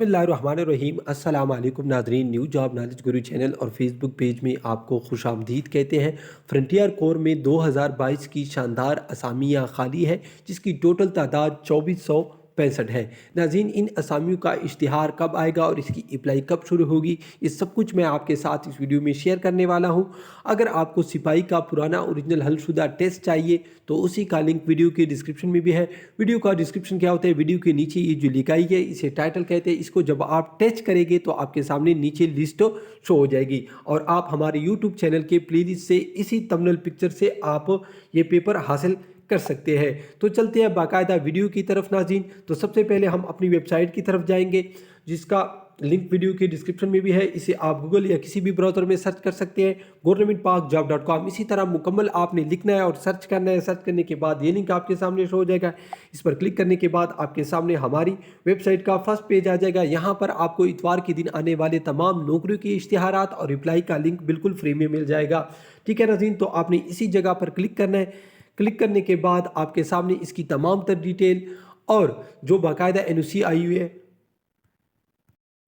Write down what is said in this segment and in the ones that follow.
बिस्मिल्लाहिर्रहमानिर्रहीम। अस्सलाम वालेकुम नाज़रीन, न्यू जॉब नॉलेज गुरु चैनल और फेसबुक पेज में आपको खुशामदीद कहते हैं। फ्रंटियर कोर में 2022 की शानदार असामियाँ खाली है, जिसकी टोटल तादाद 2465 है। नाज़रीन, इन असामियों का इश्तिहार कब आएगा और इसकी अप्लाई कब शुरू होगी, ये सब कुछ मैं आपके साथ इस वीडियो में शेयर करने वाला हूँ। अगर आपको सिपाही का पुराना ओरिजिनल हलशुदा टेस्ट चाहिए तो उसी का लिंक वीडियो के डिस्क्रिप्शन में भी है। वीडियो का डिस्क्रिप्शन क्या होता है, वीडियो के नीचे ये जो लिखाई है इसे टाइटल कहते हैं। इसको जब आप टच करेंगे तो आपके सामने नीचे लिस्ट शो हो जाएगी और आप हमारे यूट्यूब चैनल के प्लेलिस्ट से इसी थंबनेल पिक्चर से आप ये पेपर हासिल कर सकते हैं। तो चलते हैं बाकायदा वीडियो की तरफ नाज़रीन। तो सबसे पहले हम अपनी वेबसाइट की तरफ जाएंगे, जिसका लिंक वीडियो के डिस्क्रिप्शन में भी है। इसे आप गूगल या किसी भी ब्राउज़र में सर्च कर सकते हैं, governmentparkjob.com। इसी तरह मुकम्मल आपने लिखना है और सर्च करना है। सर्च करने के बाद ये लिंक आपके सामने शो हो जाएगा। इस पर क्लिक करने के बाद आपके सामने हमारी वेबसाइट का फर्स्ट पेज आ जाएगा। यहाँ पर आपको इतवार के दिन आने वाले तमाम नौकरियों के इश्तिहारात और रिप्लाई का लिंक बिल्कुल फ्री में मिल जाएगा। ठीक है नाज़रीन, तो आपने इसी जगह पर क्लिक करना है। क्लिक करने के बाद आपके सामने इसकी तमाम तर डिटेल और जो बाकायदा एनओसी आई हुई है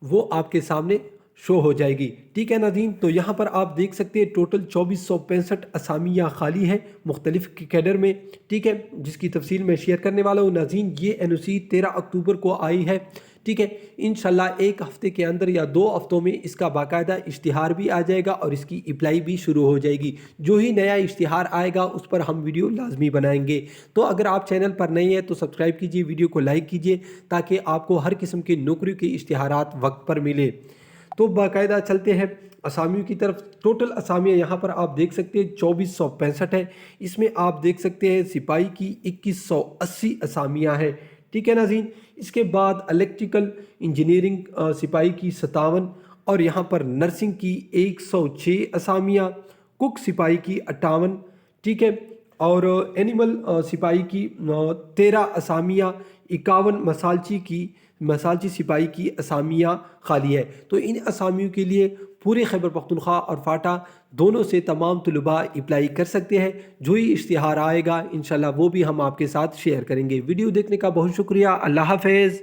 वो आपके सामने शो हो जाएगी। ठीक है नाज़रीन, तो यहाँ पर आप देख सकते हैं टोटल 2465 असामियाँ खाली हैं मुख्तलिफ कैडर में। ठीक है, जिसकी तफसील मैं शेयर करने वाला हूँ नाज़रीन। ये एनओसी 13 अक्टूबर को आई है। ठीक है, इंशाल्लाह एक हफ़्ते के अंदर या 2 हफ्तों में इसका बाकायदा इश्तिहार भी आ जाएगा और इसकी अप्लाई भी शुरू हो जाएगी। जो ही नया इश्तिहार आएगा उस पर हम वीडियो लाजमी बनाएंगे। तो अगर आप चैनल पर नए हैं तो सब्सक्राइब कीजिए, वीडियो को लाइक कीजिए ताकि आपको हर किस्म के नौकरियों के इश्तिहारात वक्त पर मिले। तो बाकायदा चलते हैं असामियों की तरफ। टोटल असामियाँ यहाँ पर आप देख सकते हैं 2465 है। इसमें आप देख सकते हैं सिपाही की 2180 असामियाँ हैं। ठीक है नाज़रीन, इसके बाद इलेक्ट्रिकल इंजीनियरिंग सिपाही की 57 और यहाँ पर नर्सिंग की 106 असामियाँ, कुक सिपाही की 58। ठीक है, और एनिमल सिपाही की 13 असामियाँ, 51 मसालची सिपाही की असामियाँ खाली है। तो इन असामियों के लिए पूरे खैबर पख्तूनख्वा और फाटा दोनों से तमाम तलबा अप्लाई कर सकते हैं। जो ही इश्तिहार आएगा इंशाल्लाह वो भी हम आपके साथ शेयर करेंगे। वीडियो देखने का बहुत शुक्रिया। अल्लाह हाफ़िज़।